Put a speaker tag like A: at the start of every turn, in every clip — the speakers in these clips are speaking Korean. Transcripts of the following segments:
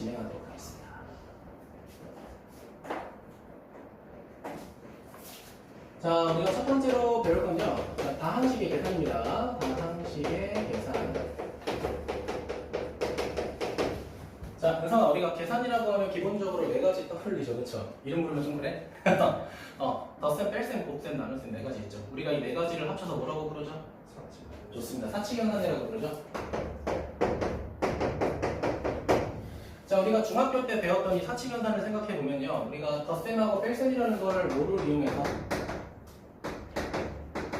A: 진행하도록 하겠습니다. 자, 우리가 첫 번째로 배울 건요. 다항식의 계산입니다. 다항식의 계산. 자, 은상아, 우리가 계산이라고 하면 기본적으로 네 가지 떠올리죠, 그렇죠? 이름 부르면 좀 그래? 덧셈, 뺄셈, 곱셈, 나눗셈 네 가지 있죠. 우리가 이 네 가지를 합쳐서 뭐라고 부르죠? 좋습니다. 사칙연산이라고 부르죠. 자, 우리가 중학교 때 배웠던 이 사칙연산을 생각해 보면요, 우리가 덧셈하고 뺄셈이라는 걸 뭐를 이용해서?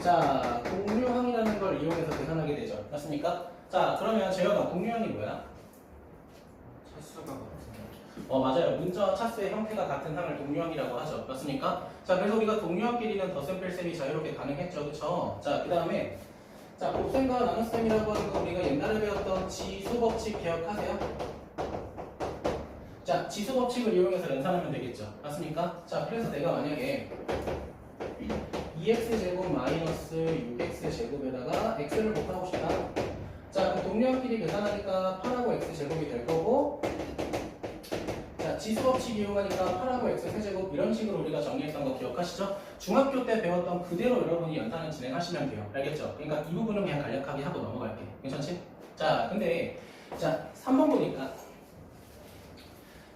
A: 자, 동류항이라는 걸 이용해서 계산하게 되죠. 맞습니까? 자, 그러면 재현아, 동류항이 뭐야?
B: 차수가
A: 맞아요. 문자와 차수의 형태가 같은 항을 동류항이라고 하죠. 맞습니까? 자, 그래서 우리가 동류항끼리는 덧셈 뺄셈이 자유롭게 가능했죠. 그쵸? 자, 그 다음에 자, 곱셈과 나눗셈이라고 하는 거 우리가 옛날에 배웠던 지수법칙 기억하세요? 자, 지수법칙을 이용해서 연산하면 되겠죠. 맞습니까? 자, 그래서 내가 만약에 2x제곱 마이너스 6x제곱에다가 x를 곱하고 싶다. 자, 그럼 동류항끼리 계산하니까 8하고 x제곱이 될 거고, 자, 지수법칙 이용하니까 8하고 x 세제곱 이런 식으로 우리가 정리했던 거 기억하시죠? 중학교 때 배웠던 그대로 여러분이 연산을 진행하시면 돼요. 알겠죠? 그러니까 이 부분은 그냥 간략하게 하고 넘어갈게. 괜찮지? 자, 근데 자, 3번 보니까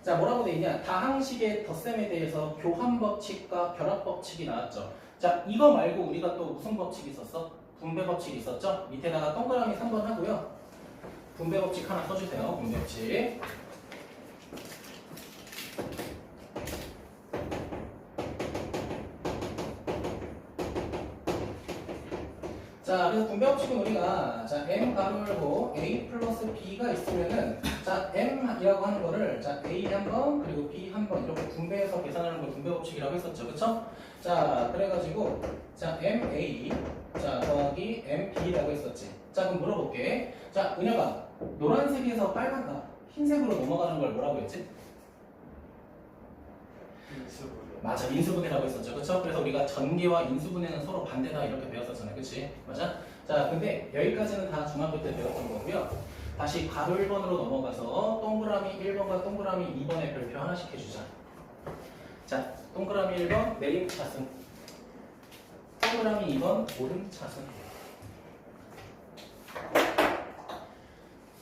A: 자, 뭐라고 돼 있냐? 다항식의 덧셈에 대해서 교환법칙과 결합법칙이 나왔죠. 자, 이거 말고 우리가 또 무슨 법칙이 있었어? 분배법칙이 있었죠? 밑에다가 동그라미 3번 하고요. 분배법칙 하나 써주세요. 분배법칙. 자, 그래서 분배법칙은 우리가 자, m 가로 열고 a 플러스 b가 있으면은 자, m이라고 하는 거를 자, a 한 번 그리고 b 한 번 이렇게 분배해서 계산하는 걸 분배법칙이라고 했었죠. 그쵸? 자, 그래가지고 자, ma 자, 더하기 mb라고 했었지. 자, 그럼 물어볼게. 자, 은혁아, 노란색에서 빨간가 흰색으로 넘어가는 걸 뭐라고 했지? 맞아, 인수분해라고 했었죠. 그쵸? 그래서 우리가 전개와 인수분해는 서로 반대다 이렇게 배웠었잖아요. 그치? 맞아? 자, 근데 여기까지는 다 중학교 때 배웠던 거고요. 다시 가로 1번으로 넘어가서 동그라미 1번과 동그라미 2번의 별표 하나씩 해주자. 자, 동그라미 1번 내림 차순, 동그라미 2번 오름 차순.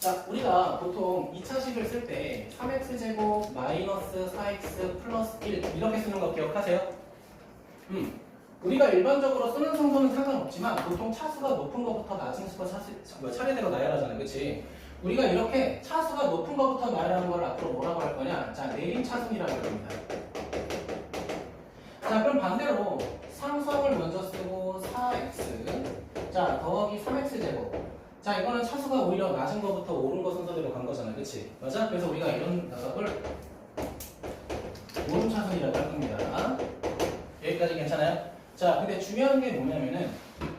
A: 자, 우리가 보통 2차식을 쓸 때 3x제곱 마이너스 4x 플러스 1 이렇게 쓰는 거 기억하세요? 우리가 일반적으로 쓰는 성분은 상관없지만 보통 차수가 높은 것부터 낮은 수가 차례대로 나열하잖아요. 그치? 우리가 이렇게 차수가 높은 것부터 나열하는 걸 앞으로 뭐라고 할 거냐? 자, 내림 차순이라고 합니다. 자, 그럼 반대로 상수항을 먼저 쓰고 4x 자, 더하기 3x제곱 자, 이거는 차수가 오히려 낮은 거부터 오른 거 순서대로 간 거잖아. 그치? 맞아? 그래서 우리가 이런 녀석을 오름 차순이라고 할 겁니다. 여기까지 괜찮아요? 자, 근데 중요한 게 뭐냐면은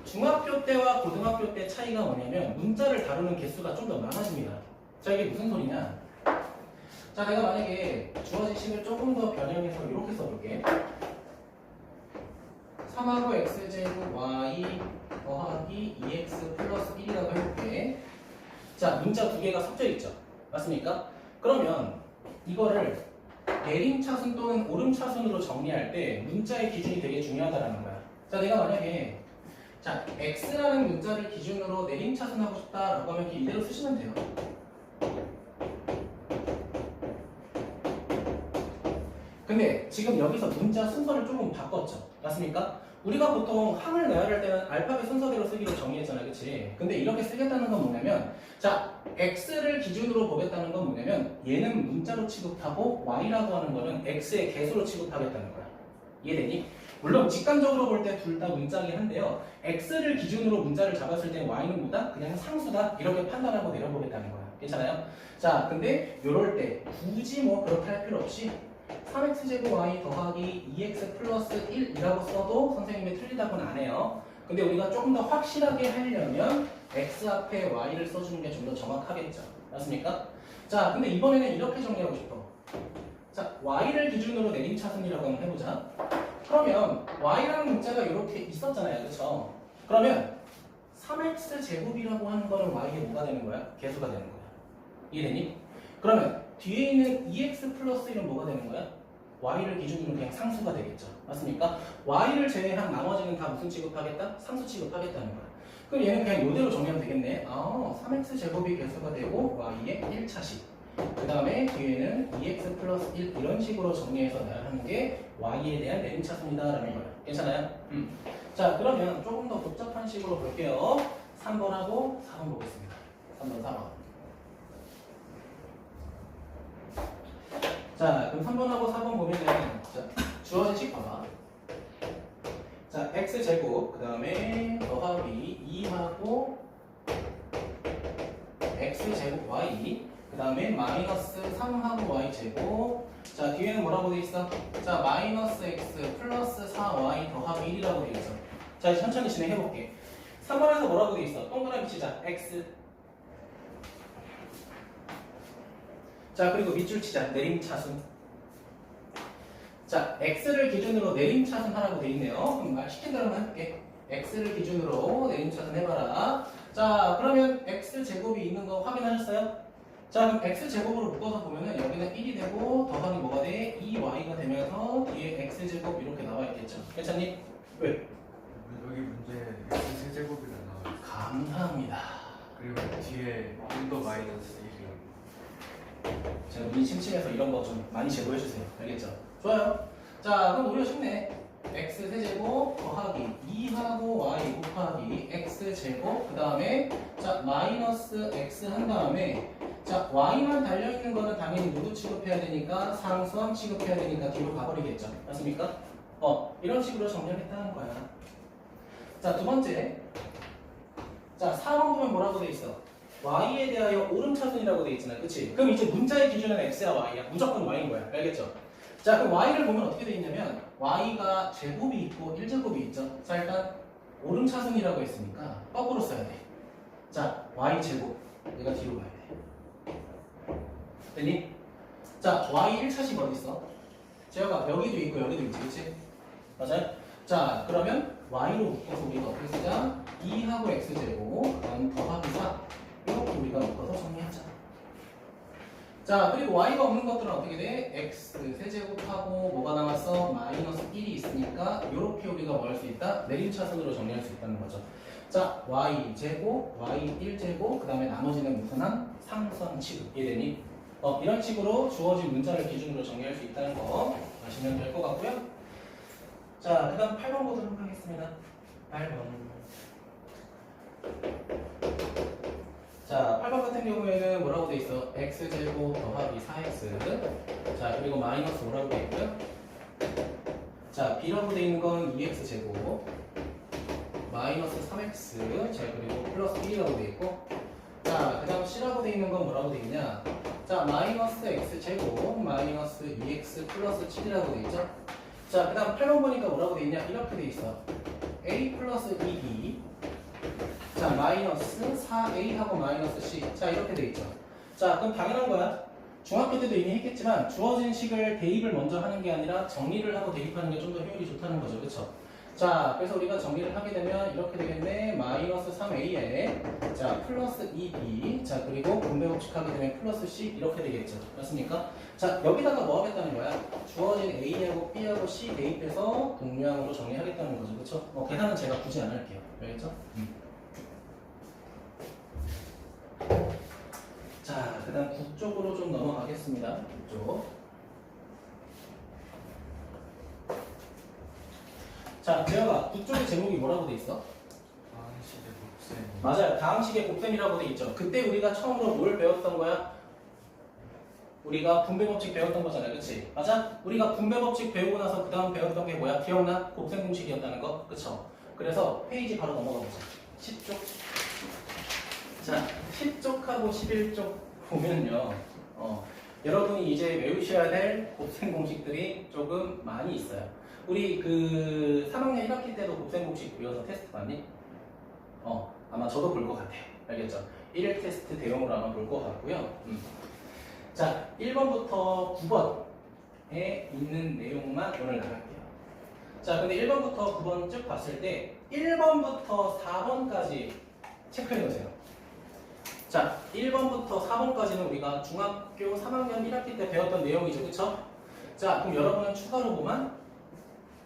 A: 중학교 때와 고등학교 때 차이가 뭐냐면 문자를 다루는 개수가 좀 더 많아집니다. 자, 이게 무슨 소리냐? 자, 내가 만약에 주어진 식을 조금 더 변형해서 이렇게 써볼게. 3하고 x제곱 y 더하기 2x 플러스 1이라고 해볼게. 자, 문자 두 개가 섞여 있죠. 맞습니까? 그러면 이거를 내림차순 또는 오름차순으로 정리할 때 문자의 기준이 되게 중요하다는 거야. 자, 내가 만약에 자, x라는 문자를 기준으로 내림차순 하고 싶다라고 하면 이대로 쓰시면 돼요. 근데 지금 여기서 문자 순서를 조금 바꿨죠. 맞습니까? 우리가 보통 항을 나열할 때는 알파벳 순서대로 쓰기로 정리했잖아요. 그치? 근데 이렇게 쓰겠다는 건 뭐냐면 자, x를 기준으로 보겠다는 건 뭐냐면 얘는 문자로 취급하고 y라고 하는 거는 x의 개수로 취급하겠다는 거야. 이해되니? 물론 직관적으로 볼 때 둘 다 문자긴 한데요. x를 기준으로 문자를 잡았을 때 y는 뭐다? 그냥 상수다? 이렇게 판단하고 내려보겠다는 거야. 괜찮아요? 자, 근데 요럴 때 굳이 뭐 그렇게 할 필요 없이 3x제곱 y 더하기 2x 플러스 1이라고 써도 선생님이 틀리다고는 안 해요. 근데 우리가 조금 더 확실하게 하려면 x 앞에 y를 써주는 게 좀 더 정확하겠죠. 맞습니까? 자, 근데 이번에는 이렇게 정리하고 싶어. 자, y를 기준으로 내림차순이라고 한번 해보자. 그러면 y라는 문자가 이렇게 있었잖아요. 그쵸? 그러면 3x 제곱이라고 하는 거는 y의 뭐가 되는 거야? 개수가 되는 거야. 이해되니? 그러면 뒤에 있는 EX 플러스 1은 뭐가 되는 거야? Y를 기준으로 그냥 상수가 되겠죠. 맞습니까? Y를 제외한 나머지는 다 무슨 취급하겠다? 상수 취급하겠다는 거야. 그럼 얘는 그냥 이대로 정리하면 되겠네. 3x 제곱이 개수가 되고 Y의 1차식. 그 다음에 뒤에는 2x 플러스 1 이런 식으로 정리해서 나열하는 게 Y에 대한 내림차순이다라는 거예요. 괜찮아요? 자, 그러면 조금 더 복잡한 식으로 볼게요. 3번하고 4번 보겠습니다. 3번, 4번. 자, 그럼 3번하고 4번 보면은 자, 주어진 식 봐봐. 자, x제곱, 그 다음에 더하기 2하고 x제곱 y, 그 다음에 마이너스 3하고 y제곱. 자, 뒤에는 뭐라고 돼 있어? 자, 마이너스 x 플러스 4y 더하기 1이라고 돼 있어. 자, 이제 천천히 진행해볼게. 3번에서 뭐라고 돼 있어? 동그라미 치자. x. 자, 그리고 밑줄 치자. 내림차순. 자, x를 기준으로 내림차순 하라고 돼 있네요. 그럼 말 시킨 대로만 해볼게. x를 기준으로 내림차순 해봐라. 자, 그러면 x제곱이 있는 거 확인하셨어요? 자, 그럼 x제곱으로 묶어서 보면은 여기는 1이 되고 더하기 뭐가 돼? 2y가 되면서 뒤에 x제곱 이렇게 나와 있겠죠. 괜찮니? 왜?
B: 여기 문제 x 세제곱이라 나와요.
A: 감사합니다.
B: 그리고 뒤에 1도 마이너스 1이.
A: 제가 눈이 침침해서 이런 거 좀 많이 제보해 주세요. 알겠죠? 좋아요. 자, 그럼 우리가 쉽네. x 세제곱 더하기 2하고 y 곱하기 x 제곱 그 다음에 자 마이너스 x 한 다음에 자 y만 달려있는 거는 당연히 누구 취급해야 되니까 상수함 취급해야 되니까 뒤로 가버리겠죠. 맞습니까? 이런 식으로 정리하겠다는 거야. 자, 두 번째. 자, 4번 보면 뭐라고 돼 있어? y에 대하여 오름차순이라고 돼 있잖아. 그치? 그럼 이제 문자의 기준은 x야 y야. 무조건 y인 거야. 알겠죠? 자, 그럼 y를 보면 어떻게 돼 있냐면 y가 제곱이 있고 1제곱이 있죠. 자, 일단 오름차순이라고 했으니까 거꾸로 써야 돼. 자, y제곱. 얘가 뒤로 가야 돼. 됐니? 자, y 1차식 어디 있어? 제가 여기도 있고 여기도 있지. 그치? 맞아요? 자, 그러면 y로 묶어서 우리가 어떻게 쓰자? 2하고 x제곱, 그다음 더하기 4 이렇게 우리가 묶어서 정리하자. 자, 그리고 y가 없는 것들은 어떻게 돼? x 세제곱하고 뭐가 남았어? 마이너스 1이 있으니까 이렇게 우리가 뭐 할 수 있다? 내림차순으로 정리할 수 있다는 거죠. 자, y제곱, y1제곱, 그 다음에 나머지는 무슨 함? 상수함 취급. 이해되니? 이런 식으로 주어진 문자를 기준으로 정리할 수 있다는 거 아시면 될 것 같고요. 자, 그 다음 8번 보도록 하겠습니다. 8번. 자, 8번 같은 경우에는 뭐라고 돼 있어? x제곱 더하기 4x. 자, 그리고 마이너스 뭐라고 돼 있고요? 자, b라고 돼 있는 건 2x제곱 마이너스 3x. 자, 그리고 플러스 1이라고 돼 있고. 자, 그 다음 c라고 돼 있는 건 뭐라고 돼 있냐? 자, 마이너스 x제곱 마이너스 2x 플러스 7이라고 돼 있죠? 자, 그 다음 8번 보니까 뭐라고 돼 있냐? 이렇게 돼 있어. a 플러스 2b 자, 마이너스 4a하고 마이너스 c. 자, 이렇게 돼 있죠. 자, 그럼 당연한 거야. 중학교 때도 이미 했겠지만 주어진 식을 대입을 먼저 하는 게 아니라 정리를 하고 대입하는 게 좀 더 효율이 좋다는 거죠. 그렇죠? 자, 그래서 우리가 정리를 하게 되면 이렇게 되겠네. 마이너스 3a에 자, 플러스 2b. 자, 그리고 분배 법칙하게 되면 플러스 c 이렇게 되겠죠. 맞습니까? 자, 여기다가 뭐 하겠다는 거야? 주어진 a하고 b하고 c 대입해서 동류항으로 정리하겠다는 거죠. 그렇죠? 계산은 제가 굳이 안 할게요. 알겠죠? 자, 그 다음 국 쪽으로 좀 넘어가겠습니다. 국 쪽. 자, 재혁아, 국 쪽의 제목이 뭐라고 돼 있어?
B: 방식의 곱셈.
A: 맞아요. 다항식의 곱셈이라고 돼 있죠. 그때 우리가 처음으로 뭘 배웠던 거야? 우리가 분배법칙 배웠던 거잖아. 그치? 맞아? 우리가 분배법칙 배우고 나서 그 다음 배웠던 게 뭐야? 기억나? 곱셈 공식이었다는 거? 그쵸? 그래서 페이지 바로 넘어가 보자. 10쪽. 자, 10쪽하고 11쪽 보면요. 여러분이 이제 외우셔야 될 곱셈 공식들이 조금 많이 있어요. 우리 그 3학년 1학기 때도 곱셈 공식 배워서 테스트 봤니? 아마 저도 볼 것 같아요. 알겠죠? 1일 테스트 대용으로 아마 볼 것 같고요. 자, 1번부터 9번에 있는 내용만 오늘 나갈게요. 자, 근데 1번부터 9번 쭉 봤을 때 1번부터 4번까지 체크해 놓으세요. 자, 1번부터 4번까지는 우리가 중학교 3학년 1학기 때 배웠던 내용이죠. 그쵸? 자, 그럼 여러분은 추가로 보면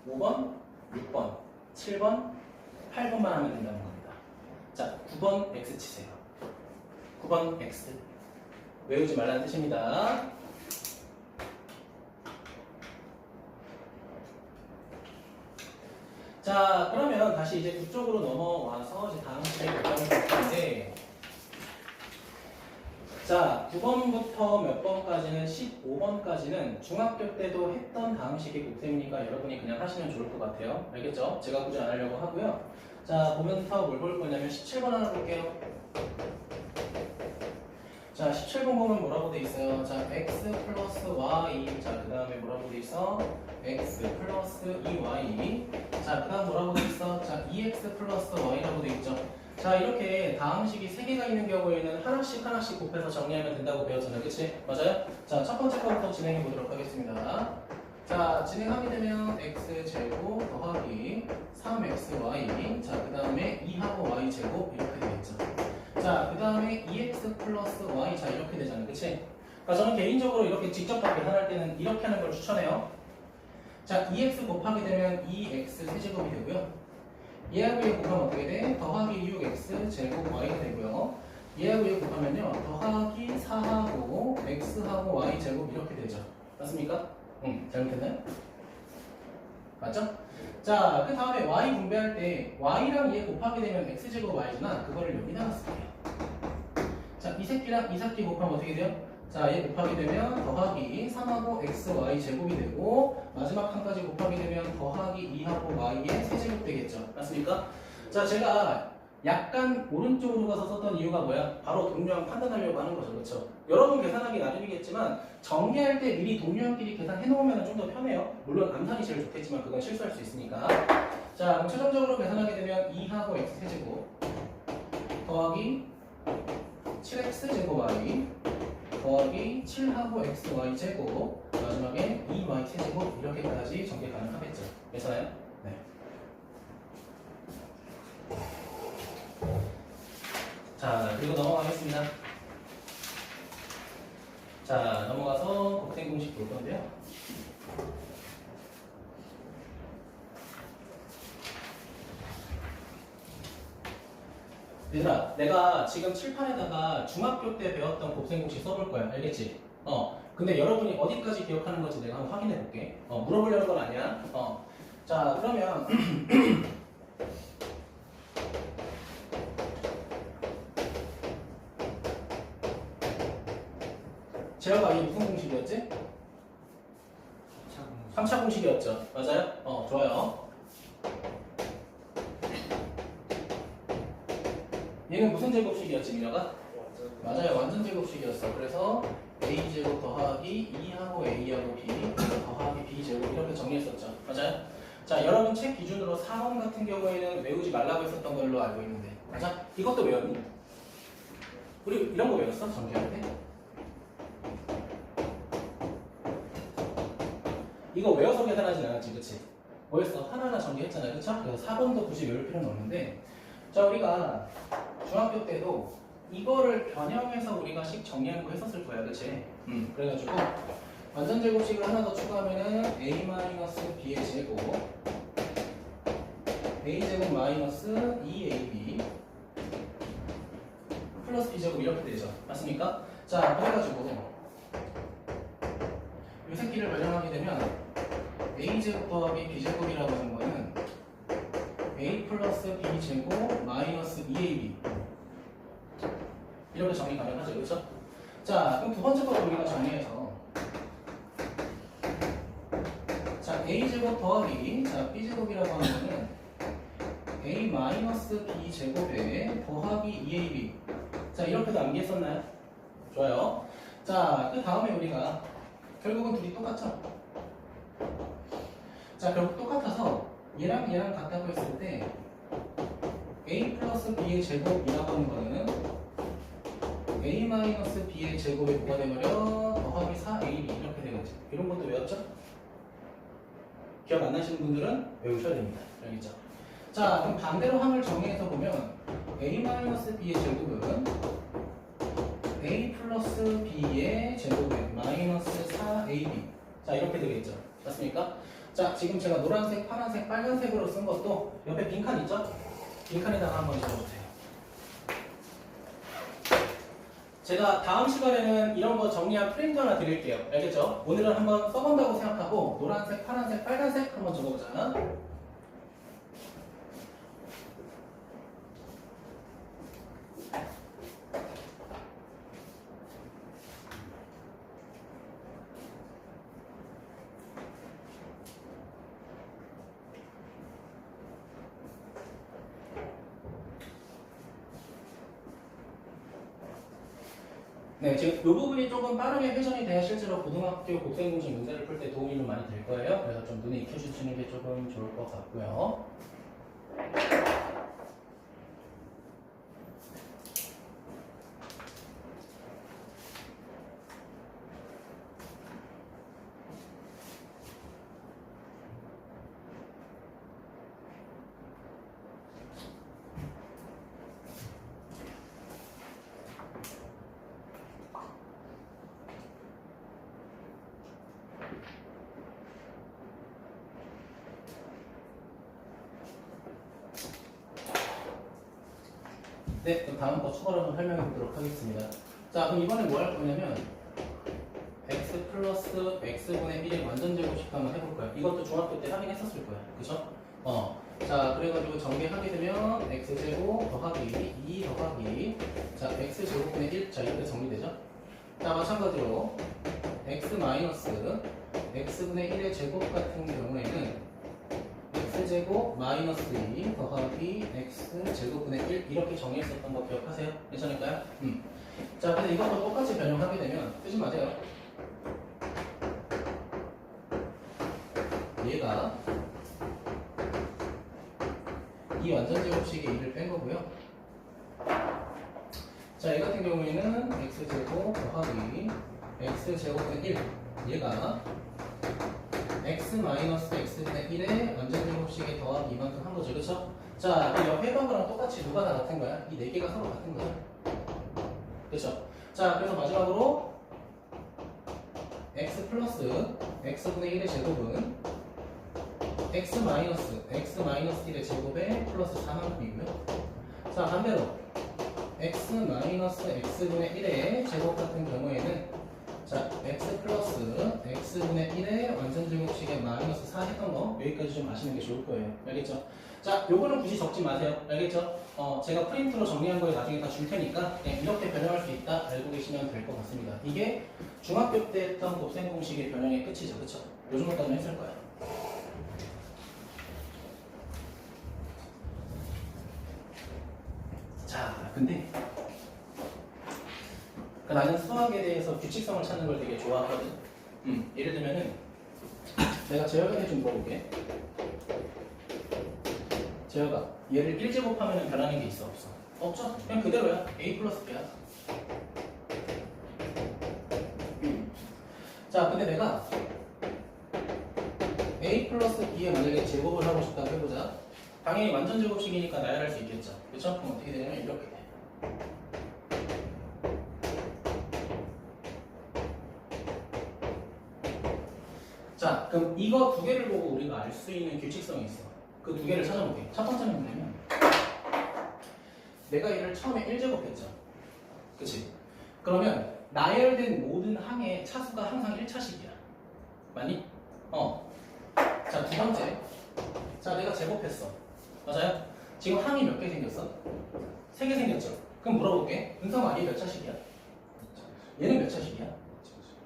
A: 5번, 6번, 7번, 8번만 하면 된다는 겁니다. 자, 9번 X 치세요. 9번 X. 외우지 말라는 뜻입니다. 자, 그러면 다시 이제 그쪽으로 넘어와서 이제 다음 시간에 볼텐데 자, 9번부터 몇 번까지는 15번까지는 중학교 때도 했던 다음식의 곱셈이니까 여러분이 그냥 하시면 좋을 것 같아요. 알겠죠? 제가 굳이 안 하려고 하고요. 자, 보면서 뭘 볼 거냐면 17번 하나 볼게요. 자, 17번 보면 뭐라고 돼 있어요? 자, x 플러스 y. 자, 그 다음에 뭐라고 돼 있어? x 플러스 2y. 자, 그 다음 뭐라고 돼 있어? 자, 2x 플러스 y라고 돼 있죠. 자, 이렇게 다음식이 3개가 있는 경우에는 하나씩 곱해서 정리하면 된다고 배웠잖아요. 그치? 맞아요? 자, 첫 번째 거부터 진행해 보도록 하겠습니다. 자, 진행하게 되면 x제곱 더하기 3xy. 자, 그 다음에 2하고 y제곱 이렇게 되겠죠. 자, 그 다음에 2x 플러스 y. 자, 이렇게 되잖아요. 그치? 그러니까 저는 개인적으로 이렇게 직접 계산할 때는 이렇게 하는 걸 추천해요. 자, 2x 곱하게 되면 2x 세제곱이 되고요. 얘하고 얘 곱하면 어떻게 돼? 더하기 6x 제곱 y가 되고요. 얘하고 얘 곱하면요. 더하기 4하고 x하고 y 제곱 이렇게 되죠. 맞습니까? 잘못했나요? 맞죠? 자, 그 다음에 y 분배할 때 y랑 얘 곱하게 되면 x제곱 y잖아. 그거를 여기다가 쓸게요. 자, 이 새끼랑 이 새끼 곱하면 어떻게 돼요? 자, 얘 곱하게 되면 더하기 3하고 x, y 제곱이 되고 마지막 칸까지 곱하게 되면 더하기 2하고 y의 세제곱 되겠죠. 맞습니까? 자, 제가 약간 오른쪽으로 가서 썼던 이유가 뭐야? 바로 동료항 판단하려고 하는 거죠. 그렇죠? 여러분 계산하기 나름이겠지만 정리할 때 미리 동료항끼리 계산해 놓으면 좀 더 편해요. 물론 암산이 제일 좋겠지만 그건 실수할 수 있으니까. 자, 그럼 최종적으로 계산하게 되면 2하고 x 세제곱 더하기 7x 제곱 y 더하기 7하고 xy 제곱 마지막에 2y 세제곱 이렇게까지 전개 가능하겠죠. 괜찮아요? 네. 자, 그리고 넘어가겠습니다. 자, 넘어가서 곱셈 공식 볼 건데요. 얘들아, 내가 지금 칠판에다가 중학교 때 배웠던 곱셈 공식 써볼 거야. 알겠지? 근데 여러분이 어디까지 기억하는 건지 내가 한번 확인해 볼게. 물어보려는 건 아니야. 자, 그러면 제어가 이게 무슨 공식이었지? 3차 공식이었죠. 맞아요? 좋아요. 얘는 무슨 제곱식이었지, 민혁아? 맞아요. 완전 제곱식이었어. 그래서 a제곱 더하기 2하고 a하고 b 더하기 b제곱 이렇게 정리했었죠. 맞아요? 자, 여러분 책 기준으로 4번 같은 경우에는 외우지 말라고 했었던 걸로 알고 있는데 맞아? 이것도 외웠니? 우리 이런 거 외웠어? 정리할 때? 이거 외워서 계산하진 않았지, 그치? 뭐였어? 하나하나 정리했잖아요, 그쵸? 그래서 4번도 굳이 외울 필요는 없는데 자, 우리가 중학교 때도 이거를 변형해서 우리가 식 정리하는 거 했었을 거야, 그치? 그래가지고 완전 제곱식을 하나 더 추가하면은 a-b의 제곱 a제곱 마이너스 2ab 플러스 b제곱 이렇게 되죠. 맞습니까? 자, 그래가지고 이 새끼를 변형하게 되면 a제곱 더하기 b제곱이라고 하는 거는 a 플러스 b제곱 마이너스 2ab 이렇게 정리 가능하죠. 그렇죠? 자, 그럼 두 번째 거를 우리가 정리해서 자, a제곱 더하기 자, b제곱이라고 하는 거는 a 마이너스 b제곱에 더하기 2ab 자, 이렇게도 암기했었나요? 좋아요. 자, 그 다음에 우리가 결국은 둘이 똑같죠? 자, 결국 똑같아서 얘랑 얘랑 같다고 했을 때 a 플러스 b의 제곱이라고 하는 거는 a-b의 제곱이 뭐가 되버려? 더하기 4ab 이렇게 되겠죠. 이런 것도 외웠죠? 기억 안 나시는 분들은 외우셔야 됩니다. 알겠죠? 자, 그럼 반대로 항을 정리해서 보면 a-b의 제곱은 a 플러스 b의 제곱에 마이너스 4ab. 자, 이렇게 되겠죠. 맞습니까? 자, 지금 제가 노란색, 파란색, 빨간색으로 쓴 것도 옆에 빈칸 있죠? 빈칸에다가 한번 적어보세요. 제가 다음 시간에는 이런 거 정리한 프린트 하나 드릴게요. 알겠죠? 오늘은 한번 써본다고 생각하고 노란색, 파란색, 빨간색 한번 적어보자. 네, 지금 이 부분이 조금 빠르게 회전이 돼야 실제로 고등학교 곱셈공식 문제를 풀 때 도움이 좀 많이 될 거예요. 그래서 좀 눈에 익혀주시는 게 조금 좋을 것 같고요. 네, 그럼 다음 거 추가로 한번 설명해 보도록 하겠습니다. 자, 그럼 이번에 뭐 할 거냐면 x 플러스 x분의 1의 완전제곱식 한번 해볼 거예요. 이것도 중학교 때 하긴 했었을 거예요. 그죠? 자, 그래가지고 전개하게 되면 x제곱 더하기 2 더하기 자, x제곱분의 1. 자, 이렇게 정리되죠? 자, 마찬가지로 x 마이너스 x분의 1의 제곱 같은 경우에는 x제곱 마이너스 2 더하기 x제곱분의 1 이렇게 정의했었던 거 기억하세요? 괜찮을까요? 자, 근데 이것도 똑같이 변형하게 되면 쓰지 마세요. 얘가 이 완전제곱식의 2를 뺀 거고요. 자, 얘 같은 경우에는 x제곱 더하기 x제곱분의 1 얘가 x 마이너스 x분의 1의 완전제곱식의 더하기 이만큼 한 거죠. 그렇죠? 자, 그 옆에 번 거랑 똑같이 누가 다 같은 거야? 이 네 개가 서로 같은 거야. 그렇죠? 자, 그래서 마지막으로 x 플러스 x분의 1의 제곱은 x 마이너스 1의 제곱에 플러스 4만큼이고요. 자, 반대로 x 마이너스 x분의 1의 제곱 같은 경우에는 자, x 플러스 x분의 1의 완전제곱식의 마이너스 4 했던 거 여기까지 좀 아시는 게 좋을 거예요. 알겠죠? 자, 요거는 굳이 적지 마세요. 알겠죠? 제가 프린트로 정리한 거에 나중에 다 줄 테니까 그냥 이렇게 변형할 수 있다 알고 계시면 될 것 같습니다. 이게 중학교 때 했던 곱셈 공식의 변형의 끝이죠. 그쵸? 요 정도까지는 했을 거예요. 자, 근데 나는 수학에 대해서 규칙성을 찾는 걸 되게 좋아하거든. 예를 들면은 내가 재혁이한테 좀 물어볼게. 재혁아, 얘를 1제곱하면 변하는 게 있어 없어? 없죠? 그냥 그대로야. a 플러스 b야. 자, 근데 내가 a 플러스 b에 만약에 제곱을 하고 싶다고 해보자. 당연히 완전제곱식이니까 나열할 수 있겠죠. 그렇죠? 그럼 어떻게 되냐면 이렇게 돼. 자, 그럼 이거 두 개를 보고 우리가 알 수 있는 규칙성이 있어. 그 두 개를 찾아볼게. 첫 번째는 뭐냐면 내가 얘를 처음에 1제곱했죠. 그치? 그러면 나열된 모든 항의 차수가 항상 1차식이야. 맞니? 자, 두 번째. 자, 내가 제곱했어. 맞아요? 지금 항이 몇 개 생겼어? 3개 생겼죠? 그럼 물어볼게. 은성아, 얘 몇 차식이야? 얘는 몇 차식이야?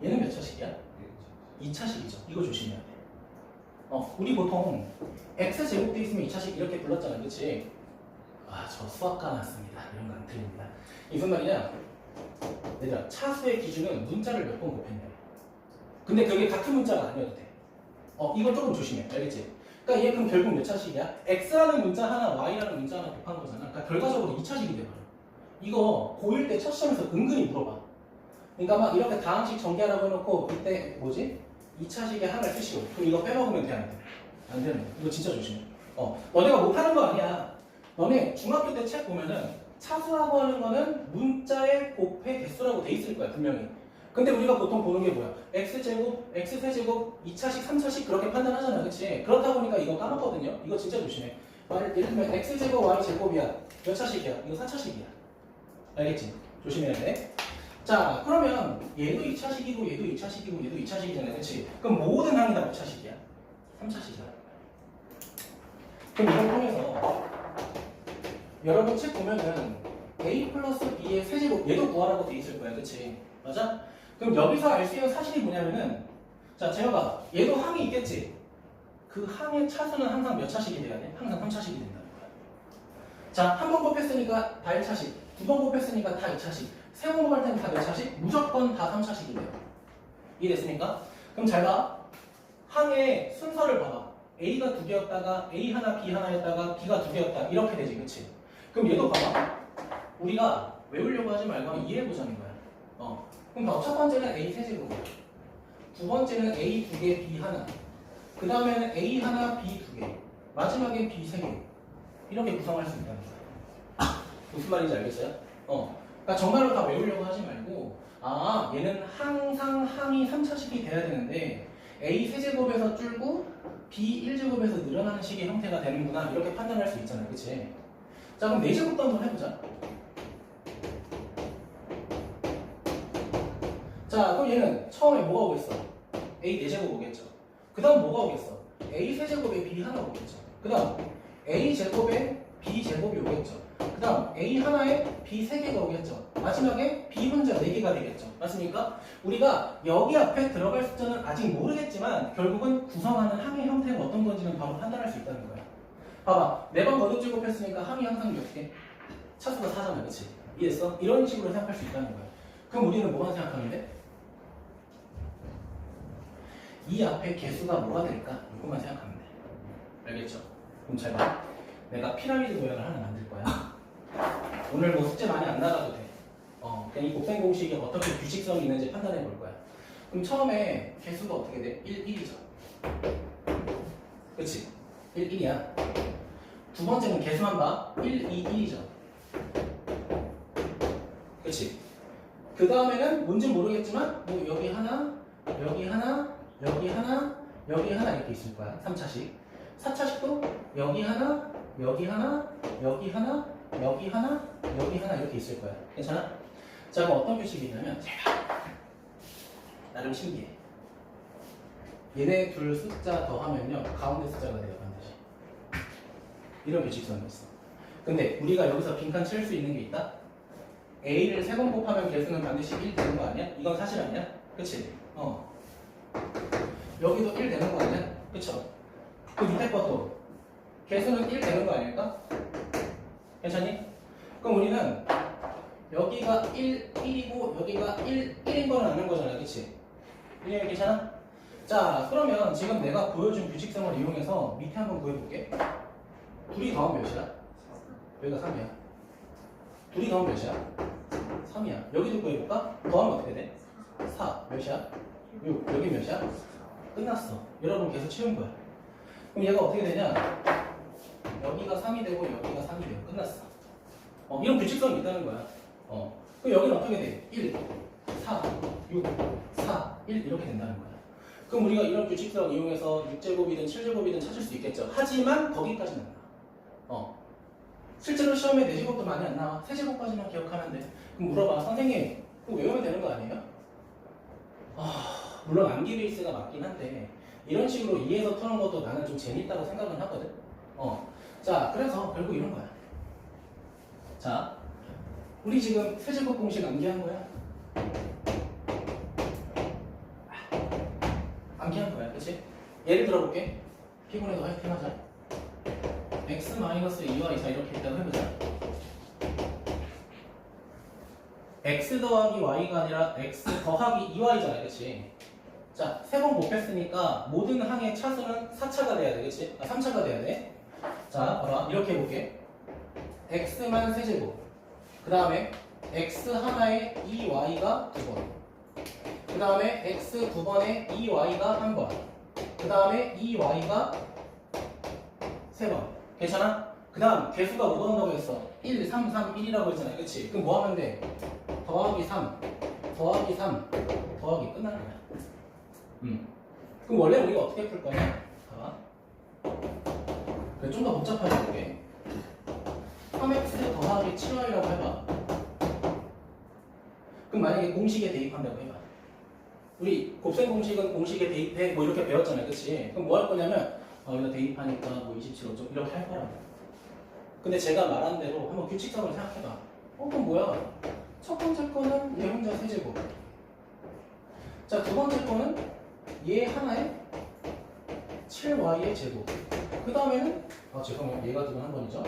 A: 얘는 몇 차식이야? 2차식이죠. 이거 조심해야 돼. 우리 보통 x제곱돼 있으면 2차식 이렇게 불렀잖아. 그치? 아, 저 수학과 나왔습니다. 이런 거 안 틀립니다. 무슨 말이냐? 얘들아, 차수의 기준은 문자를 몇 번 곱했냐. 근데 그게 같은 문자가 아니어도 돼. 이거 조금 조심해. 알겠지? 그러니까 얘 그럼 결국 몇 차식이야? x라는 문자 하나, y라는 문자 하나 곱한 거잖아. 그러니까 결과적으로 2차식이 돼버려. 이거 고1 때 첫 시험에서 은근히 물어봐. 그러니까 막 이렇게 다항식 전개하라고 해놓고 이때 뭐지? 2차식의 항을 쓰시고 그럼 이거 빼먹으면 돼? 안 돼? 안 되는 거야. 이거 진짜 조심해. 너네가 못하는 거 아니야. 너네 중학교 때 책 보면은 차수라고 하는 거는 문자의 곱해 개수라고 돼 있을 거야, 분명히. 근데 우리가 보통 보는 게 뭐야? x제곱, x세제곱, 2차식, 3차식 그렇게 판단하잖아, 그치? 그렇다 보니까 이거 까먹거든요? 이거 진짜 조심해. 예를 들면 x제곱, y제곱이야. 몇 차식이야? 이거 4차식이야. 알겠지? 조심해야 돼. 자, 그러면 얘도 2차식이고 얘도 2차식이고 얘도 2차식이잖아, 그치? 그럼 모든 항이 다 몇 차식이야? 3차식이야. 그럼 이걸 통해서 여러분 책 보면은 a 플러스 b의 세제곱 얘도 구하라고 돼 있을 거야, 그치? 맞아? 그럼 여기서 알 수 있는 사실이 뭐냐면은 자, 재혁아, 얘도 항이 있겠지? 그 항의 차수는 항상 몇 차식이 돼야 돼? 항상 3차식이 된다는 거야. 자, 한 번 곱했으니까 다 1차식, 두 번 곱했으니까 다 2차식, 세 번 곱할 때는 다 몇 차식? 무조건 다 3차식이 돼요. 이해됐습니까? 그럼 잘 봐. 항의 순서를 봐봐. A가 두 개였다가 A 하나, B 하나였다가 B가 두 개였다. 이렇게 되지, 그치? 그럼 얘도 봐봐. 우리가 외우려고 하지 말고 한번 이해해보자는 거야. 그럼 봐봐. 첫 번째는 A 세제곱이야. 두 번째는 A 두 개, B 하나. 그 다음에는 A 하나, B 두 개. 마지막엔 B 세 개. 이렇게 구성할 수 있다는 거야. 무슨 말인지 알겠어요? 그러니까 정말로 다 외우려고 하지 말고, 아, 얘는 항상 항이 3차식이 돼야 되는데, A 세제곱에서 줄고, B 1제곱에서 늘어나는 식의 형태가 되는구나. 이렇게 판단할 수 있잖아요. 그치? 자, 그럼 4제곱도 한번 해보자. 자, 그럼 얘는 처음에 뭐가 오겠어? A 4제곱 오겠죠. 그 다음 뭐가 오겠어? A 세제곱에 B 하나 오겠죠. 그 다음 A 제곱에 B 제곱이 오겠죠. 그 다음 A 하나에 B 3개가 오겠죠. 마지막에 B 혼자 4개가 되겠죠. 맞습니까? 우리가 여기 앞에 들어갈 숫자는 아직 모르겠지만 결국은 구성하는 항의 형태가 어떤 건지는 바로 판단할 수 있다는 거야. 봐봐. 4번 거듭 제곱했으니까 항이 항상 몇 개? 차수가 4잖아. 그치? 이해했어? 이런 식으로 생각할 수 있다는 거야. 그럼 우리는 뭐만 생각하면 돼? 이 앞에 개수가 뭐가 될까? 이것만 생각하면 돼. 알겠죠? 그럼 잘 봐. 내가 피라미드 모양을 하나 만들 거야. 오늘 뭐 숙제 많이 안 나가도 돼. 그냥 이 곱셈 공식이 어떻게 규칙성이 있는지 판단해 볼 거야. 그럼 처음에 개수가 어떻게 돼? 1, 1이죠. 그치? 1, 1이야. 두 번째는 개수만 봐. 1, 2, 1이죠. 그치? 그 다음에는 뭔지 모르겠지만 뭐 여기 하나, 여기 하나, 여기 하나, 여기 하나 이렇게 있을 거야. 3차식. 4차식도 여기 하나, 여기 하나, 여기 하나, 여기 하나, 여기 하나 이렇게 있을 거야. 괜찮아? 자, 그럼 어떤 규칙이 있냐면 나름 신기해. 얘네 둘 숫자 더하면요 가운데 숫자가 돼요, 반드시. 이런 규칙성이 있어. 근데 우리가 여기서 빈칸 채울 수 있는 게 있다? A를 3번 곱하면 개수는 반드시 1 되는 거 아니야? 이건 사실 아니야? 그치? 여기도 1 되는 거 아니야? 그쵸? 그 밑에 것도 개수는 1 되는 거 아닐까? 괜찮니? 그럼 우리는 여기가 1, 1이고 여기가 1, 1인 거는 아는 거잖아. 그치? 이해 괜찮아? 자, 그러면 지금 내가 보여준 규칙성을 이용해서 밑에 한번 구해볼게. 둘이 더하면 몇이야? 여기가 3이야. 둘이 더하면 몇이야? 3이야. 여기도 구해볼까? 더하면 어떻게 돼? 4. 몇이야? 6. 여기 몇이야? 끝났어. 여러분 계속 채운 거야. 그럼 얘가 어떻게 되냐? 여기가 3이 되고 여기가 3이 되고 끝났어. 이런 규칙성이 있다는 거야. 그럼 여기는 어떻게 돼? 1, 4, 6, 4, 1 이렇게 된다는 거야. 그럼 우리가 이런 규칙성 이용해서 6제곱이든 7제곱이든 찾을 수 있겠죠. 하지만 거기까지는 안 나와. 실제로 시험에 4제곱도 많이 안 나와. 3제곱까지만 기억하면 돼. 그럼 물어봐. 선생님, 그거 외우면 되는 거 아니에요? 물론 암기 베이스가 맞긴 한데 이런 식으로 이해해서 푸는 것도 나는 좀 재밌다고 생각은 하거든. 자, 그래서 결국 이런 거야. 자, 우리 지금 세제곱 공식 암기한 거야? 암기한 거야, 그치? 예를 들어볼게. 피곤해도 화이팅 하자. x-2y 자 이렇게 있다고 해보자. x 더하기 y가 아니라 x 더하기 2y잖아, 그치? 자, 3번 곱했으니까 모든 항의 차수는 4차가 돼야 돼, 그치? 3차가 돼야 돼. 자, 봐봐. 이렇게 해볼게. x만 세제곱. 그 다음에 x 하나에 2y가 2번. 그 다음에 x 2번에 2y가 1번. 그 다음에 2y가 3번. 괜찮아? 그 그 다음 개수가 뭐 더한다고 했어? 1, 3, 3, 1이라고 했잖아. 그치? 그럼 뭐 하면 돼? 더하기 3, 더하기 3, 더하기 끝나는 거야. 그럼 원래 우리가 어떻게 풀 거냐? 봐봐. 좀 더 복잡하게 볼게. 3x 더하기 7y라고 해봐. 그럼 만약에 공식에 대입한다고 해봐. 우리 곱셈 공식은 공식에 대입해 뭐 이렇게 배웠잖아요. 그치? 그럼 뭐 할 거냐면 여기다 대입하니까 뭐 27, 5점 이렇게 할 거라고. 근데 제가 말한 대로 한번 규칙성을 생각해봐. 그럼 뭐야? 첫 번째 거는 얘 혼자 세제곱. 자, 두 번째 거는 얘 하나에 7y의 제곱. 그 다음에는 죄송해요. 얘가 두 번 한 번이죠.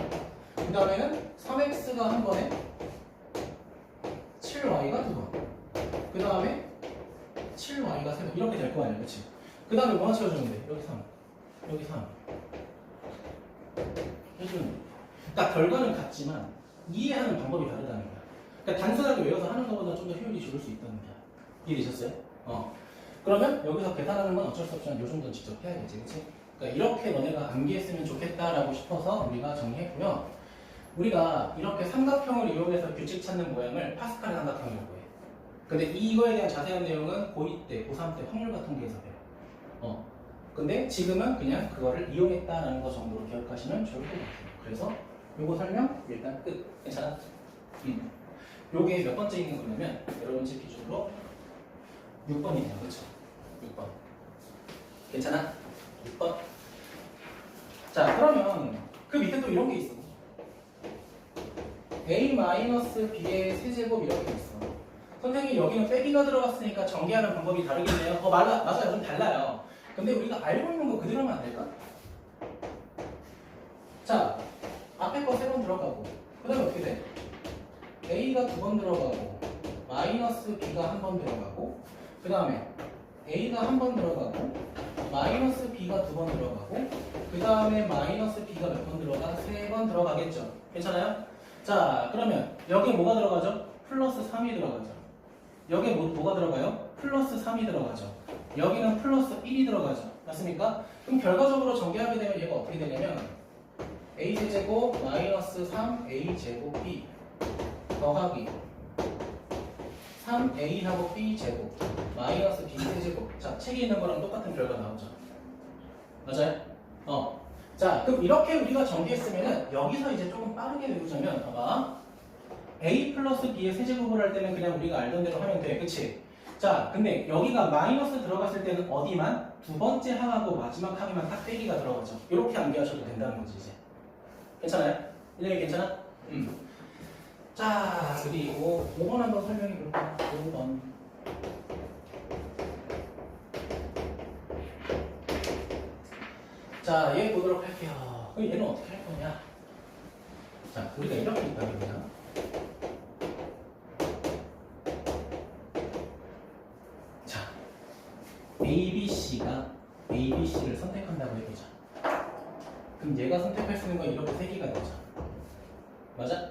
A: 그 다음에는 3x가 한 번에 7y가 두 번. 그 다음에 7y가 세 번. 이렇게 될 거 아니야, 그치? 그 다음에 뭐 하나 채워주면 돼? 여기 3, 여기 3 해주면 돼. 그러니까 결과는 같지만 이해하는 방법이 다르다는 거야. 그러니까 단순하게 외워서 하는 것보다 좀 더 효율이 좋을 수 있다는 거야. 이해되셨어요? 그러면 여기서 계산하는 건 어쩔 수 없지만 요 정도는 직접 해야겠지, 그치? 그러니까 이렇게 너네가 암기했으면 좋겠다라고 싶어서 우리가 정리했고요. 우리가 이렇게 삼각형을 이용해서 규칙 찾는 모양을 파스칼의 삼각형이라고 해. 근데 이거에 대한 자세한 내용은 고2 때, 고3 때 확률과 통계에서 배워. 근데 지금은 그냥 그거를 이용했다라는 거 정도로 기억하시면 좋을 것 같아요. 그래서 요거 설명 일단 끝. 괜찮아? 요게 몇 번째 있는 거냐면 여러분 집 기준으로 6번이네요. 그쵸? 6번. 괜찮아? 6번. 자, 그러면 그 밑에 또 이런 게 있어. a-b의 세제곱 이렇게 있어. 선생님 여기는 빼기가 들어갔으니까 전개하는 방법이 다르겠네요. 맞아요. 좀 달라요. 근데 우리가 알고 있는 거 그대로 하면 안 될까? 자, 앞에 거 3번 들어가고 그 다음에 어떻게 돼? a가 2번 들어가고 마이너스 b가 1번 들어가고 그 다음에 a가 1번 들어가고 마이너스 b가 2번 들어가고 그 다음에 마이너스 b가 몇 번 들어가? 3번 들어가겠죠. 괜찮아요? 자, 그러면 여기 뭐가 들어가죠? 플러스 3이 들어가죠. 여기 뭐가 들어가요? 플러스 3이 들어가죠. 여기는 플러스 1이 들어가죠. 맞습니까? 그럼 결과적으로 전개하게 되면 얘가 어떻게 되냐면 a제곱 마이너스 3a제곱 b 더하기 3a하고 b제곱 마이너스 b세제곱. 자, 책에 있는 거랑 똑같은 결과 나오죠. 맞아요? 자, 그럼 이렇게 우리가 전개했으면은 여기서 이제 조금 빠르게 외우자면 봐봐. a 플러스 b의 세제곱을 할 때는 그냥 우리가 알던 대로 하면 돼. 그치? 자, 근데 여기가 마이너스 들어갔을 때는 어디만? 두 번째 항하고 마지막 항에만 딱 빼기가 들어가죠. 이렇게 암기하셔도 된다는 거지 이제. 괜찮아요? 이제 괜찮아? 자, 그리고 5번 한번 설명해 볼까요? 5번. 자, 얘 보도록 할게요. 그럼 얘는 어떻게 할 거냐? 자, 우리가 이렇게 있다면 자, ABC가 ABC를 선택한다고 해보자. 그럼 얘가 선택할 수 있는 건 이렇게 3개가 되죠. 맞아?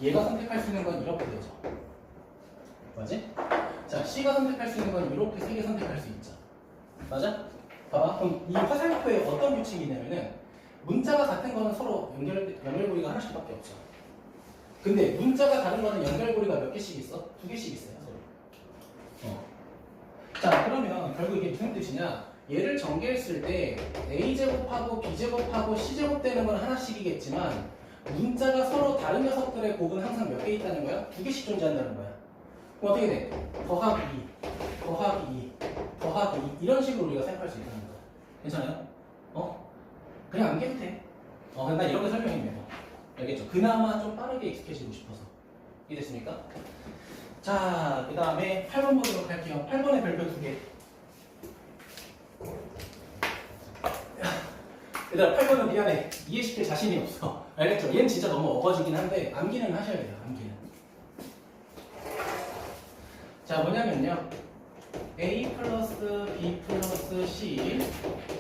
A: 얘가 선택할 수 있는 건 이렇게 되죠. 맞지? 자, C가 선택할 수 있는 건 이렇게 3개 선택할 수 있죠. 맞아? 봐봐. 그럼 이 화살표에 어떤 규칙이 있냐면은 문자가 같은 거는 서로 연결고리가 하나씩밖에 없죠. 근데 문자가 다른 거는 연결고리가 몇 개씩 있어? 2개씩 있어요, 서로. 자, 그러면 결국 이게 무슨 뜻이냐? 얘를 전개했을 때 a제곱하고 b제곱하고 c제곱 되는 건 하나씩이겠지만 문자가 서로 다른 녀석들의 곱은 항상 몇 개 있다는 거야? 2개씩 존재한다는 거야. 그럼 어떻게 돼? 더하기 2, 더하기 2, 더하기 2 이런 식으로 우리가 생각할 수 있다는 거야. 괜찮아요? 그냥 안 깨도 돼. 난 이렇게 설명했네요. 알겠죠? 그나마 좀 빠르게 익숙해지고 싶어서. 이해됐습니까? 자, 그 다음에 8번 보도록 할게요. 8번의 별표 2개. 얘들아, 8번은 미안해. 이해시킬 자신이 없어. 알겠죠? 얘는 진짜 너무 어거지긴 한데 암기는 하셔야 돼요. 암기는. 자, 뭐냐면요. a 플러스 b 플러스 c.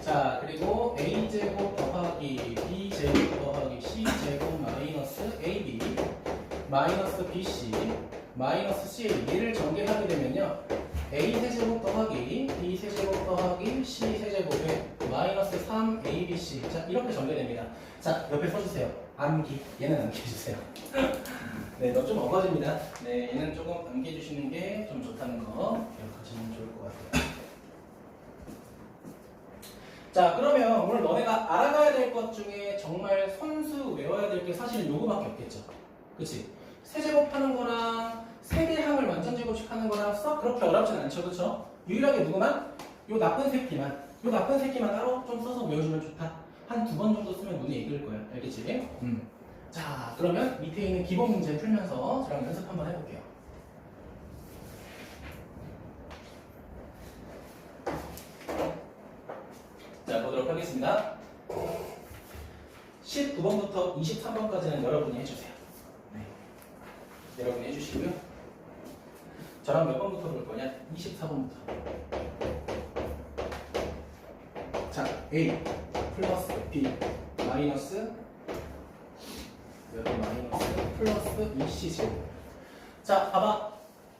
A: 자, 그리고 a제곱 더하기 b제곱 더하기 c제곱 마이너스 ab 마이너스 bc 마이너스 ca. 얘를 전개하게 되면요. a 세제곱 더하기 b 세제곱 더하기 c 세제곱에 마이너스 3 A, B, C. 자, 이렇게 전개됩니다. 자, 옆에 써주세요. 암기. 얘는 암기해주세요. 네, 너 좀 어거집니다. 네, 얘는 조금 암기해주시는 게 좀 좋다는 거 기억하시면 좋을 것 같아요. 자, 그러면 오늘 너네가 알아가야 될 것 중에 정말 손수 외워야 될 게 사실은 요거밖에 없겠죠. 그치? 세제곱하는 거랑 세개항을 완전 제곱식 하는 거랑 썩 그렇게 어렵진 않죠. 그쵸? 유일하게 누구만? 요 나쁜 새끼만 따로 좀 써서 외워주면 좋다. 한 2번 정도 쓰면 눈에 익을 거야. 알겠지? 자, 그러면 밑에 있는 기본 문제 풀면서 저랑 연습 한번 해볼게요. 자, 보도록 하겠습니다. 19번부터 23번까지는 여러분이 해주세요. 네. 여러분이 해주시고요. 저랑 몇 번부터 볼 거냐? 24번부터. 자, A 플러스 B 마이너스 여기 마이너스 플러스 2C 제곱. 자, 봐봐.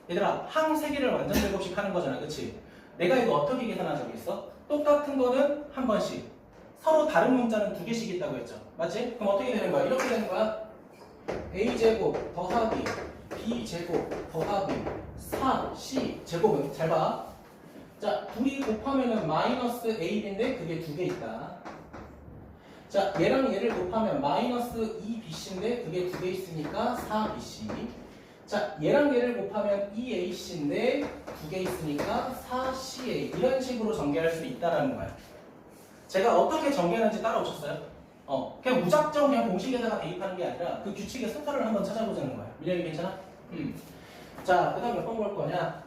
A: 얘들아, 항 3개를 완전 제곱식 하는 거잖아. 그치? 내가 이거 어떻게 계산하자고 했어? 똑같은 거는 한 번씩. 서로 다른 문자는 2개씩 있다고 했죠. 맞지? 그럼 어떻게 되는 거야? 이렇게 되는 거야. A제곱 더하기 B제곱 더하기 4C 제곱은 잘 봐. 자, 둘이 곱하면은 마이너스 AB인데 그게 2개 있다. 자, 얘랑 얘를 곱하면 마이너스 2BC인데 그게 2개 있으니까 4BC. 자, 얘랑 얘를 곱하면 2AC인데 2개 있으니까 4CA. 이런 식으로 전개할 수 있다라는 거야. 제가 어떻게 전개하는지 따라오셨어요? 그냥 무작정 그냥 공식에다가 대입하는 게 아니라 그 규칙의 스타를 한번 찾아보자는 거야. 미래이 괜찮아? 자, 그 다음 몇 번 볼 거냐?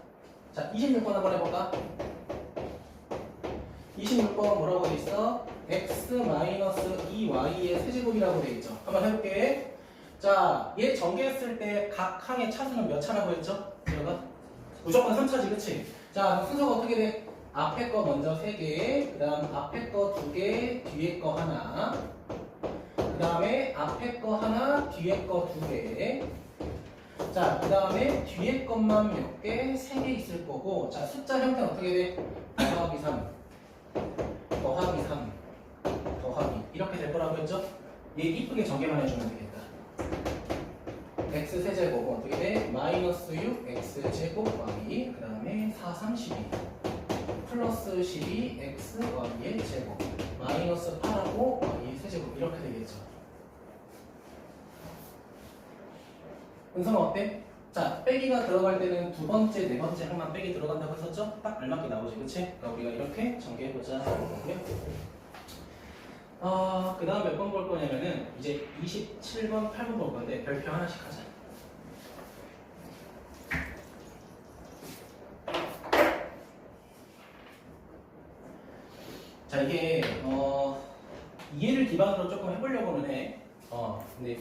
A: 자, 26번 한번 해볼까? 26번 뭐라고 돼 있어? x-2y의 세제곱이라고 돼 있죠. 한번 해볼게. 자, 얘 전개했을 때 각 항의 차수는 몇 차라고 했죠? 제가? 무조건 3차지, 그치? 자, 순서가 어떻게 돼? 앞에 거 먼저 3개, 그 다음 앞에 거 2개, 뒤에 거 하나, 그 다음에 앞에 거 하나, 뒤에 거 2개. 자, 그 다음에 뒤에 것만 몇 개? 3개 있을 거고. 자, 숫자 형태는 어떻게 돼? 더하기 3, 더하기 3, 더하기 이렇게 될 거라고 했죠? 얘 이쁘게 전개만 해주면 되겠다. x 세제곱은 어떻게 돼? 마이너스 6 x 제곱 y, 그 다음에 4, 3, 12 플러스 12 x y의 제곱 마이너스 8하고 y 세제곱 이렇게 되겠죠. 은성아 어때? 자, 빼기가 들어갈 때는 두 번째, 네 번째 항만 빼기 들어간다고 했었죠? 딱 알맞게 나오지, 그치? 그러니까 우리가 이렇게 전개해보자. 그 다음 몇 번 볼 거냐면은 이제 27번, 8번 볼 건데 별표 하나씩 하자. 자, 이게 이해를 기반으로 조금 해보려고는 해. 근데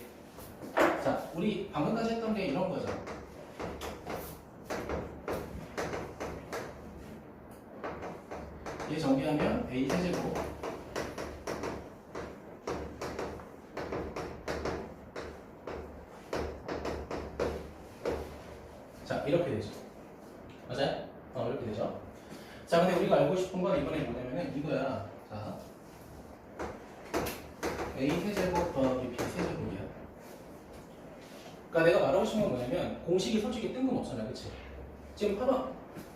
A: 자, 우리 방금까지 했던 게 이런 거죠. 얘 전개하면 A 세제곱 자, 이렇게 되죠. 맞아요? 이렇게 되죠. 자, 근데 우리가 알고 싶은 건 이번에 뭐냐면은 이거야. 자, A 세제곱 더하기 B 세제곱이야. 그러니까 내가 말하고 싶은 건 뭐냐면 공식이 솔직히 뜬금없잖아, 그치? 지금 봐봐,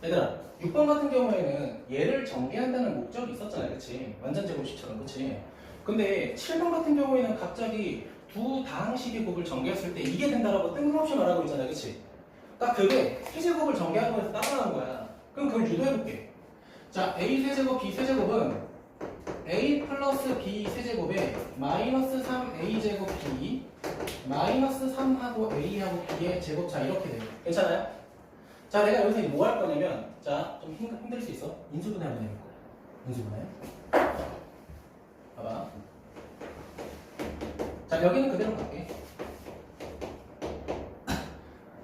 A: 얘들아, 6번 같은 경우에는 얘를 전개한다는 목적이 있었잖아, 그치? 완전 제곱식처럼, 그치? 근데 7번 같은 경우에는 갑자기 두 다항식의 곱을 전개했을 때 이게 된다라고 뜬금없이 말하고 있잖아, 그치? 그러니까 그게 세제곱을 전개하고 해서 따라가는 거야. 그럼 그걸 유도해볼게. 자, A 세제곱, B 세제곱은 A 플러스 B 세제곱에 마이너스 3A 제곱 B 마이너스 3하고 A하고 B의 제곱차 이렇게 돼요. 괜찮아요? 자, 내가 여기서 뭐 할 거냐면 자, 좀 힘들 수 있어. 인수분해 한번 해볼 거야. 인수분해. 봐봐. 자, 여기는 그대로 갈게.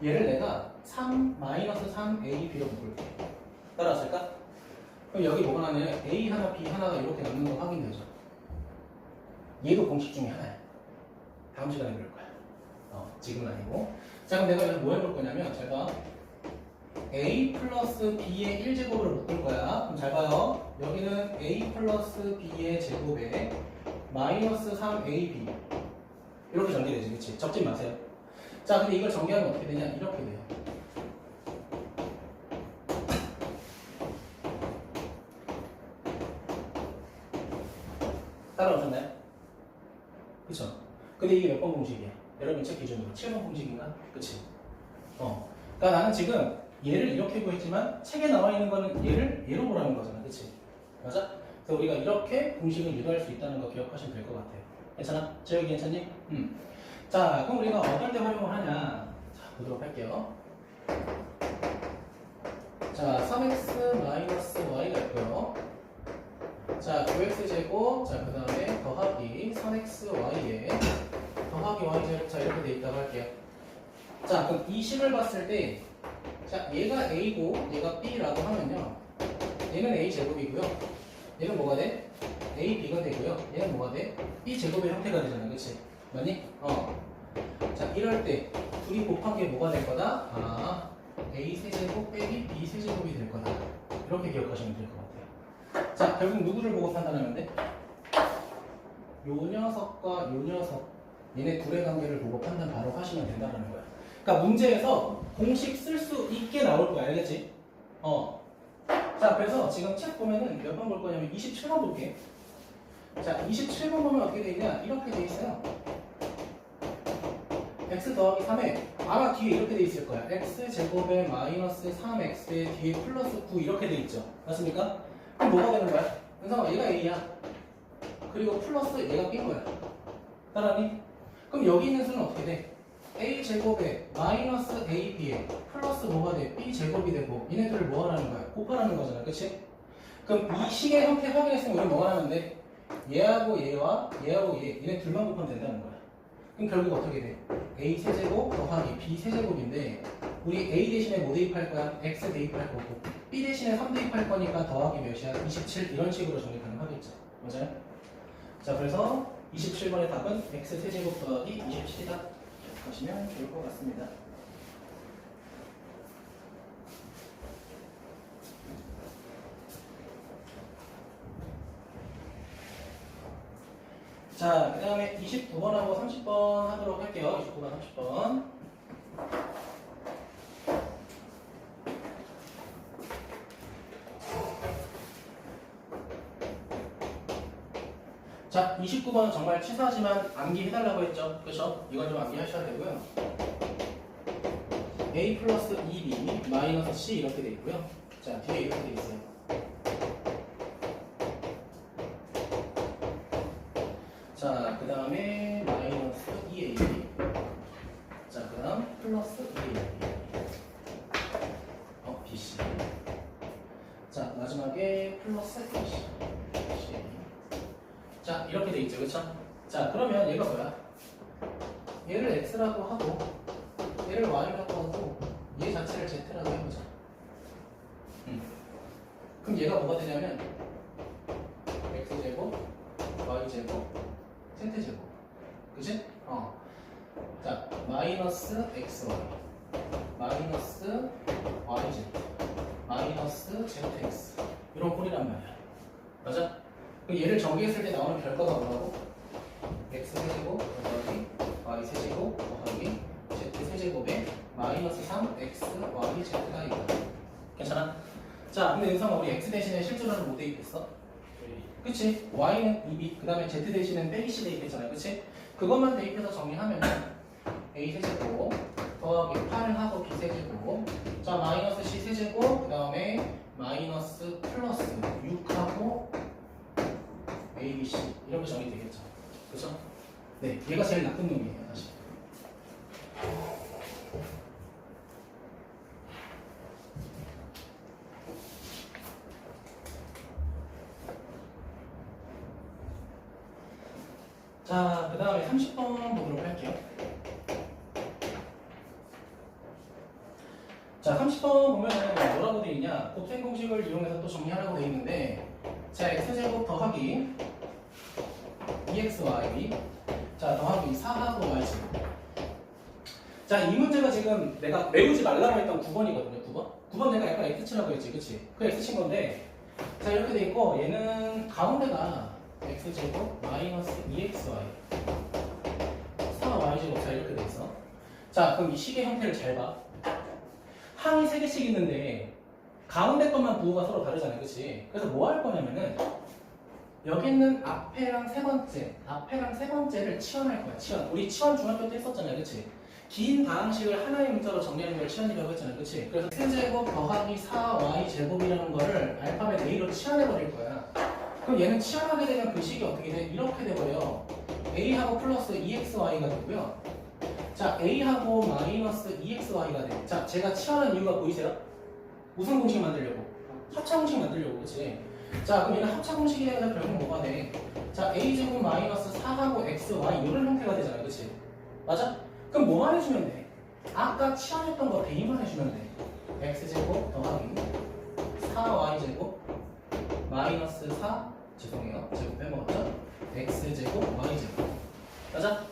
A: 얘를 내가 3 마이너스 3AB로 묶을게. 따라왔을까? 그럼 여기 뭐가 나냐면 A 하나 B 하나가 이렇게 남는 거 확인되죠. 얘도 공식 중에 하나야. 다음 시간에 그럴 거야. 지금은 아니고. 자, 그럼 내가 여기서 뭐 해볼 거냐면 잘 봐. a 플러스 b의 1제곱으로 묶을 거야. 그럼 잘 봐요. 여기는 a 플러스 b의 제곱에 마이너스 3ab 이렇게 전개되지, 그치? 적지 마세요. 자, 근데 이걸 전개하면 어떻게 되냐? 이렇게 돼요. 따라오셨나요? 그쵸? 근데 이게 몇 번 공식이야? 여러분 책 기준으로 7번 공식인가? 그치? 그러니까 나는 지금 얘를 이렇게 구했지만 책에 나와 있는 거는 얘를 얘로 보라는 거잖아, 그치? 맞아? 그래서 우리가 이렇게 공식을 유도할 수 있다는 거 기억하시면 될 것 같아요. 괜찮아? 재혁이 괜찮니? 자, 그럼 우리가 어떨 때 활용을 하냐? 자, 보도록 할게요. 자, 3x-y가 있고요. 자, 9x제곱, 자, 그 다음에 더하기 3xy에 더하기 y제곱, 자, 이렇게 돼 있다고 할게요. 자, 그럼 이 식을 봤을 때, 자, 얘가 a고, 얘가 b라고 하면요. 얘는 a제곱이고요. 얘는 뭐가 돼? ab가 되고요. 얘는 뭐가 돼? b제곱의 형태가 되잖아, 그치? 맞니? 자, 이럴 때, 둘이 곱한 게 뭐가 될 거다? 아, a 세제곱 빼기 b 세제곱이 될 거다. 이렇게 기억하시면 될 것 같아요. 자, 결국 누구를 보고 판단하면 돼? 요 녀석과 요 녀석, 얘네 둘의 관계를 보고 판단 바로 하시면 된다는 거야. 그러니까 문제에서 공식 쓸 수 있게 나올 거야, 알겠지? 자, 그래서 지금 책 보면은 몇 번 볼 거냐면 27번 볼게. 자, 27번 보면 어떻게 돼 있냐? 이렇게 돼 있어요. x 더하기 3에 아마 뒤에 이렇게 돼 있을 거야. x 제곱에 마이너스 3x에 뒤에 플러스 9 이렇게 돼 있죠. 맞습니까? 그럼 뭐가 되는 거야? 은상아, 얘가 a야. 그리고 플러스 얘가 b인 거야. 따라하니? 그럼 여기 있는 수는 어떻게 돼? a 제곱에 마이너스 ab에 플러스 뭐가 돼? b 제곱이 되고 얘네들을 뭐 하라는 거야? 곱하라는 거잖아, 그치? 그럼 이 식의 형태 확인했으면 우리 뭐 하면 돼? 얘하고 얘와 얘하고 얘네 둘만 곱하면 된다는 거야. 그럼 결국 어떻게 돼? a 세제곱 더하기 b 세제곱인데 우리 a 대신에 뭐 대입할 거야? x 대입할 거고 b 대신에 3 대입할 거니까 더하기 몇이야? 27 이런 식으로 정리 가능하겠죠. 맞아요? 자, 그래서 27번의 답은 x 세제곱 더하기 27이다. 하시면 좋을 것 같습니다. 자, 그 다음에 29번하고 30번 하도록 할게요. 29번, 30번. 자, 29번은 정말 치사하지만 암기해달라고 했죠. 그렇죠? 이건 좀 암기하셔야 되고요. a 플러스 2b 마이너스 c 이렇게 돼 있고요. 자, 뒤에 이렇게 돼 있어요. 자, 그 다음에 마이너스 2ab. 자, 그 다음 플러스 2ab. bc. 자, 마지막에 플러스 bc. 자, 이렇게 돼 있죠, 그쵸? 자, 그러면 얘가 뭐야? 얘를 x라고 하고 얘를 y라고 하고 얘 자체를 z라고 해보자. 그럼 얘가 뭐가 되냐면 x제곱, y제곱, z제곱. 그치? 자, 마이너스 xy, 마이너스 yz, 마이너스 zx 이런 꼴이란 말이야. 맞아? 얘를 정리했을 때 나오는 결과가 뭐라고? x 세제곱 더하기 y 세제곱 더하기 z 세제곱에 마이너스 3 x y z가 있다. 괜찮아? 자, 근데 은성아, 우리 x 대신에 실제로는 뭐 대입했어? 그치? y는 2b, 그 다음에 z 대신엔 빼기 c 대입했잖아요. 그치? 그것만 대입해서 정리하면 a 세제곱 더하기 8을 하고 b 세제곱, 자, 마이너스 c 세제곱, 그 다음에 마이너스 플러스 6하고 a, b, c 이렇게 정리되겠죠. 그렇죠? 네, 얘가 제일 나쁜 놈이에요, 사실. 자, 그 다음에 30번 보도록 할게요. 자, 30번 보면은 뭐라고 되어 있냐? 곱셈 공식을 이용해서 또 정리하라고 되어 있는데, 자, x제곱 더하기 2xy, 자, 더하기 4하고 y제곱. 자, 이 문제가 지금 내가 외우지 말라고 했던 9번이거든요. 9번? 9번 내가 약간 X치라고 했지, 그치? 그 X친 건데, 자, 이렇게 돼 있고, 얘는 가운데가 X제곱 마이너스 2XY 4Y제곱. 자, 이렇게 돼 있어. 자, 그럼 이 식의 형태를 잘 봐. 항이 3개씩 있는데, 가운데 것만 부호가 서로 다르잖아요, 그치? 그래서 뭐 할 거냐면은, 여기 있는 앞에랑 세 번째를 치환할 거야, 치환. 우리 치환 중학교 때 했었잖아요, 그치? 긴 다항식을 하나의 문자로 정리하는 걸 치환이라고 했잖아요, 그치? 그래서 x제곱 더하기 4y제곱이라는 거를 알파벳 a로 치환해버릴 거야. 그럼 얘는 치환하게 되면 그 식이 어떻게 돼? 이렇게 돼버려. a하고 플러스 2xy가 되고요. 자, a하고 마이너스 2xy가 돼. 자, 제가 치환한 이유가 보이세요? 무슨 공식 만들려고? 합차 공식 만들려고, 그치? 자, 그럼 얘는 합차 공식이 되면 결국 뭐가 돼? 자, a제곱 마이너스 4하고 xy 이런 형태가 되잖아요, 그치? 맞아? 그럼 뭐만 해주면 돼? 아까 치환했던 거 대입만 해주면 돼. x제곱 더하기 4y제곱 마이너스 4 죄송해요, 제곱 빼먹었죠? x제곱 y제곱. 맞아?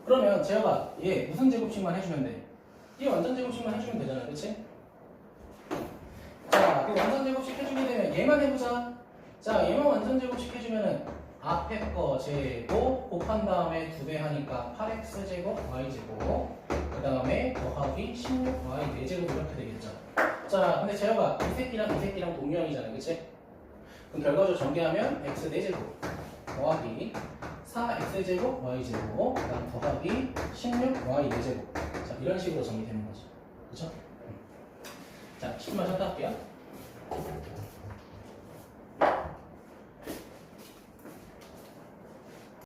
A: 그러면 제가 얘 무슨 제곱식만 해주면 돼? 얘 완전 제곱식만 해주면 되잖아, 그치? 자, 그 완전 제곱식 해주게 되면 얘만 해보자. 자, 얘만 완전 제곱식 해주면은 앞에 거 제곱 곱한 다음에 2배 하니까 8x 제곱 y 제곱 그 다음에 더하기 16y 4제곱 이렇게 되겠죠. 자, 근데 제가 이 새끼랑 동류형이잖아요, 그치? 그럼 결과적으로 전개하면 x 4제곱 더하기 4x 제곱 y 제곱 그 다음 더하기 16y 4제곱. 자, 이런 식으로 정리되는 거죠, 그쵸? 자, 10분만 쉬었다 할게요.